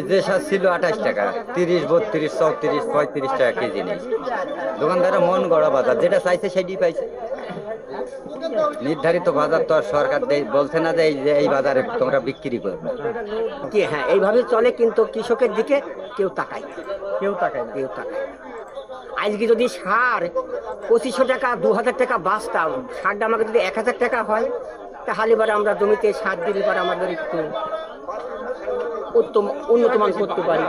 যে সার ছিল 28 টাকা, 30, 32, 34, 35 টাকা কেজি নেই। দোকানদারের মন গড়া বাজার, যেটা চাইছে সেটাই পাইছে। নির্ধারিত বাজার তো আর সরকার বলছে না যে এই বাজারে তোমরা বিক্রি করবে। কি হ্যাঁ, এইভাবে চলে, কিন্তু কৃষকের দিকে কেউ তাকায় না, কেউ তাকায় না। কেউ তাকায় না। আজকে যদি সার 2500 টাকা 2000 টাকা বাঁচতাম, সারটা আমাকে যদি 1000 টাকা হয়, তাহলে এবার আমরা জমিতে সার দিলে এবার আমাদের একটু উন্নত মান করতে পারি।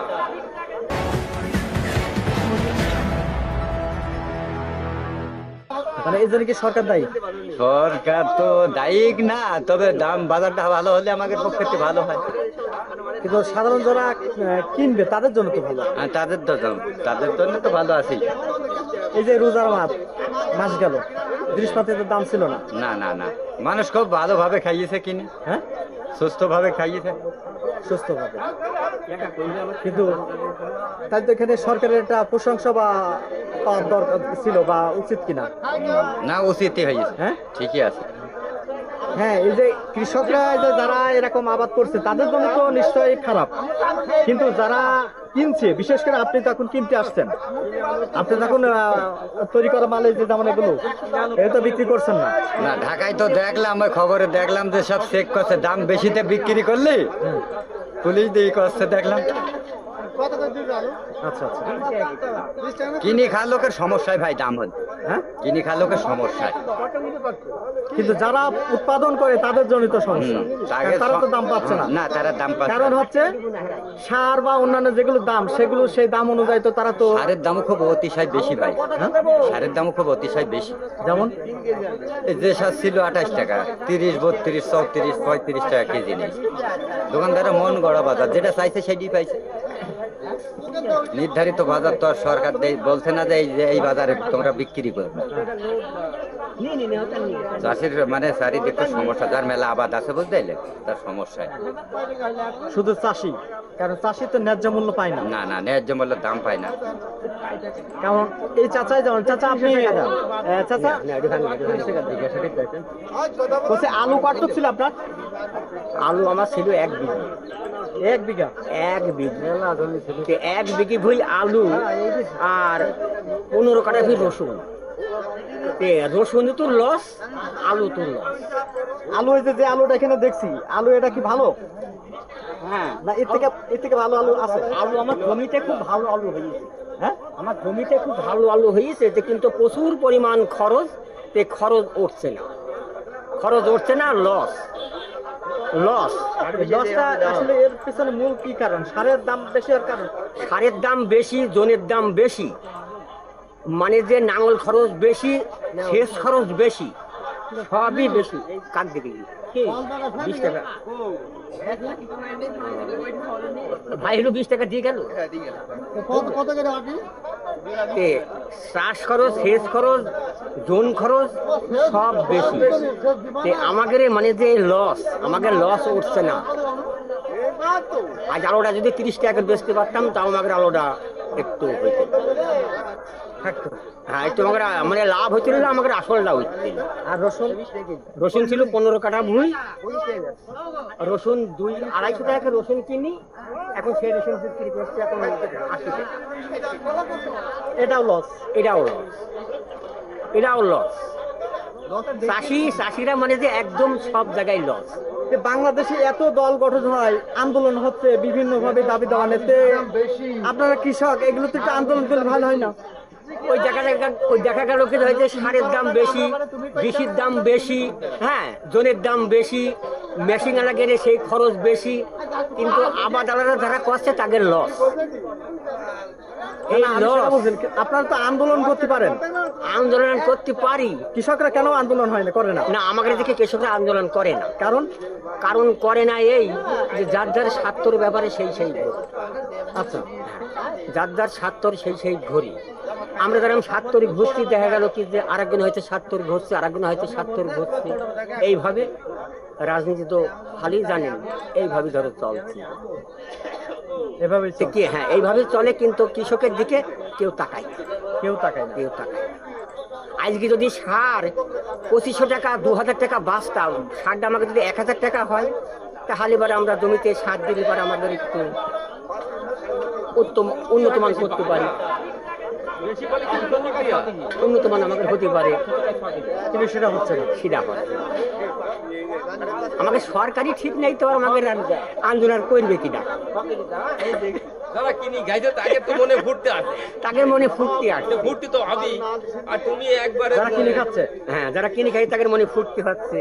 মানে এই জন্য কি সরকার দায়ী? সরকার তো দায়ী না, তবে দাম বাজারটা ভালো হলে আমাদের পক্ষে ভালো হয়। কিন্তু সাধারণ যারা কিনবে তাদের জন্য তো ভালো। আর তাদের জন্য তো ভালো আছি। এই যে রোজার মাস গেল, জিনিসপাতির দাম ছিল না। না না না, মানুষ খুব ভালোভাবে খাইয়েছে, কিনে হ্যাঁ, সুস্থভাবে খাইয়েছে। সুস্থভাবে। কিন্তু তাই তো এখানে সরকারের একটা প্রশংসা বা পাওয়ার দরকার ছিল বা উচিত কিনা? না, উচিতই হয়েছে। হ্যাঁ, ঠিকই আছে। হ্যাঁ, এই যে কৃষকরা এই যে যারা এরকম আবাদ করছে তাদের জন্য তো নিশ্চয়ই খারাপ, কিন্তু যারা কিনছে, বিশেষ করে আপনি তখন কিনতে আসছেন, আপনি তখন তৈরি করা মাল, এই যে যেমন এগুলো এটা তো বিক্রি করছেন না। না, ঢাকায় তো দেখলাম, ওই খবরে দেখলাম যে সব চেক করছে, দাম বেশিতে বিক্রি করলে পুলিশ দিয়ে করছে দেখলাম। আচ্ছা আচ্ছা, কিনে খাওয়ার লোকের সমস্যায় ভাই দাম হল। হ্যাঁ, কিনে খাওয়ার লোকের সমস্যায়। কিন্তু যারা উৎপাদন করে তাদের জন্য তো সমস্যা, কারণ তারা তো দাম পাচ্ছে না। না, তারা দাম পাচ্ছে কারণ হচ্ছে সার বা অন্যান্য যেগুলো দাম, সেগুলো সেই দাম অনুযায়ী তো তারা তো, সারের দামও খুব অতিশয় বেশি ভাই। সারের দামও খুব অতিশয় বেশি। যেমন যে সার ছিল 28 টাকা, 30, 32, 34, 35 টাকা কেজি নেই। দোকানদারের মন গড়া বাজার, যেটা চাইছে সেটাই পাইছে। নির্ধারিত বাজার তো আর সরকার বলছে না যে এই বাজারে তোমরা বিক্রি করবে। চাষির মানে চারিদিকে সমস্যা, যার মেলা আবাদ আছে বুঝতে এলে তার সমস্যায়। শুধু চাষি, কারণ চাষি তো ন্যায্য মূল্য পায় না। না না, ন্যায্য মূল্যের দাম পায় না। কারণ এই চাচাই যেমন, চাচা আপনি চাচা বলছে আলু কত ছিল আপনার? আলু আমার ছিল 1 বিঘা। 1 বিঘা? 1 বিঘা, 1 বিঘি ভুল আলু আর 15 কাঠা ভুল রসুন। রসুন তো লস, আলু তো লস। আলু এই যে আলুটা এখানে দেখছি, আলু এটা কি ভালো? হ্যাঁ, না এর থেকে ভালো আলু আছে? আলু আমার জমিতে খুব ভালো আলু হয়েছে। হ্যাঁ, আমার জমিতে খুব ভালো আলু হয়েছে, কিন্তু প্রচুর পরিমাণ খরচ, খরচ উঠছে না, লস। এই দশটা আসলে এর পিছনে মূল কি কারণ? সারের দাম বেশি আর কারণ? সারের দাম বেশি, জনের দাম বেশি, মানে যে নাঙল খরচ বেশি, সেচ খরচ বেশি, সবই বেশি। কার দিকে 20 টাকা ভাই হলো 20 টাকা দিয়ে গেল। চাষ খরচ, সেচ খরচ, জন খরচ সব বেশি। আমাদের মানে যে আমাদের লস উঠছে না। আজ আলোটা যদি 30 টাকা বেচতে পারতাম, তাও আমাদের আলোটা একটু হইতে থাকতো। হ্যাঁ, একটু আমাদের মানে লাভ হইছিল না, আমাদের আসলটা হইতে। আর রসুন ছিল 15 কাঠা ভুঁই, রসুন 2-250 টাকা রসুন কিনি, এখন সেই রসুন বিক্রি করছে এখন 80 টাকা। এটাও লস? এটাও লস। চাষিরা মানে যে একদম সব জায়গায় লস। বাংলাদেশে এত দল গঠন হয়, আন্দোলন হচ্ছে বিভিন্ন ভাবে দাবি দেওয়ানেতে, আপনারা কৃষক, এগুলোতে একটু আন্দোলন করলে ভালো হয় না? ওই দেখা গেল কি হয়েছে, সারের দাম বেশি, কৃষির দাম বেশি, হ্যাঁ, জনের দাম বেশি, মেশিন আলা গেলে সেই খরচ বেশি, কিন্তু আবাদ আলাদা যারা করছে তাদের লস। এই লস। আপনারা তো আন্দোলন করতে পারেন। আন্দোলন করতে পারি, কৃষকরা কেন আন্দোলন হয় না, করে না? না, আমাদের দিকে কৃষকরা আন্দোলন করে না। কারণ করে না এই যে যার যার স্বার্থর ব্যাপারে সেই ঘড়ি। আচ্ছা, যার স্বার্থর সেই ঘড়ি। আমরা যেরকম ৭০ ঘুরছি, দেখা গেল কি যে আরেকজন হয়তো ৭০ ঘুরছে, আরেকজন হয়তো ৭০ ঘুরছে। এইভাবে রাজনীতি তো ভালোই জানেন, এইভাবে ধরো চলছে। এভাবে কি হ্যাঁ, এইভাবে চলে, কিন্তু কৃষকের দিকে কেউ তাকায় না। আজকে যদি সার 2500 টাকা 2000 টাকা বাঁচতাম, সারটা আমাকে যদি 1000 টাকা হয়, তাহলে এবার আমরা জমিতে সার দিলে এবার আমাদের একটু উত্তম উন্নত মান করতে পারি, উন্নত মান আমাদের হতে পারে, কিন্তু সেটা হচ্ছে না। সেটা হয়। আমাকে সরকারি ঠিক নেই তো আমাকে আন্দোলন করবে কিনা, যারা কিনি গাইছে তাকে তো মনে ফুটতে আছে, তাকে মনে ফুটতে আসে। ফুটতে তো হবেই। আর তুমি একবারে যারা কিনে খাচ্ছে, হ্যাঁ, যারা কিনে খাই তাদের মনে ফুটতে হচ্ছে।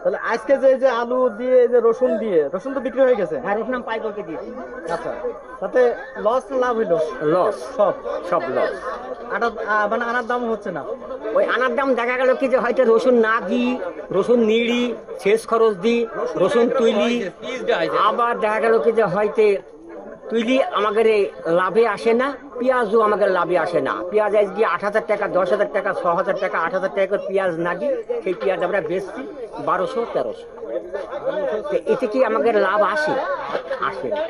তাহলে আজকে যে এই যে আলু দিয়ে এই যে রসুন দিয়ে, রসুন তো বিক্রি হয়ে গেছে, হ্যাঁ, রসুন পাই করতে দিয়েছি। আচ্ছা, তাতে লস লাভ হইলো? লস, সব সব লস। আটা মানে আনার দাম হচ্ছে না। ওই আনার দাম দেখা গেল কি যে হয়তো রসুন না দিই, রসুন নিড়ি, শেষ খরচ দিই, রসুন তুইলি, পিস দেয় আবার দেখা গেল কি যে হয়তো তুইলি আমাদের এই লাভে আসে না, পেঁয়াজও আমাদের লাভে আসে না। পেঁয়াজ আজকে 8,000 টাকা, 10,000 টাকা, 6,000 টাকা, 8,000 টাকা করে পেঁয়াজ নাগি, সেই পেঁয়াজ আমরা বেচছি 1200-1300। তো এতে কি আমাদের লাভ আসে? আসে না।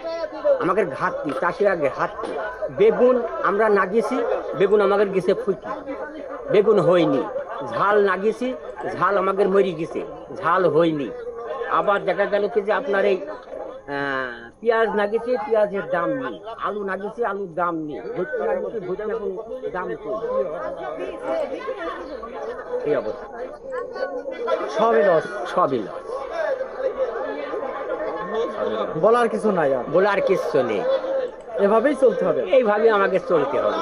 আমাদের ঘাটতি, চাষিরা ঘাটতি। বেগুন আমরা নাগিয়েছি, বেগুন আমাদের গেছে ফুটি, বেগুন হয়নি। ঝাল নাগিয়েছি, ঝাল আমাদের মরি গেছে, ঝাল হয়নি। আবার দেখা গেল কি যে আপনার এই পেঁয়াজ নাগিয়েছে, পেঁয়াজের দাম নেই। আলু নাগিয়েছে, আলুর দাম নেই। ভুট্টা নাগিয়েছে, ভুট্টা এখন দাম কম। এই অবস্থা, সবই লস, সবই লস। বলার কিছু নাই আর, বলার কিচ্ছু নেই। এভাবেই চলতে হবে। এইভাবে আমাকে চলতে হবে।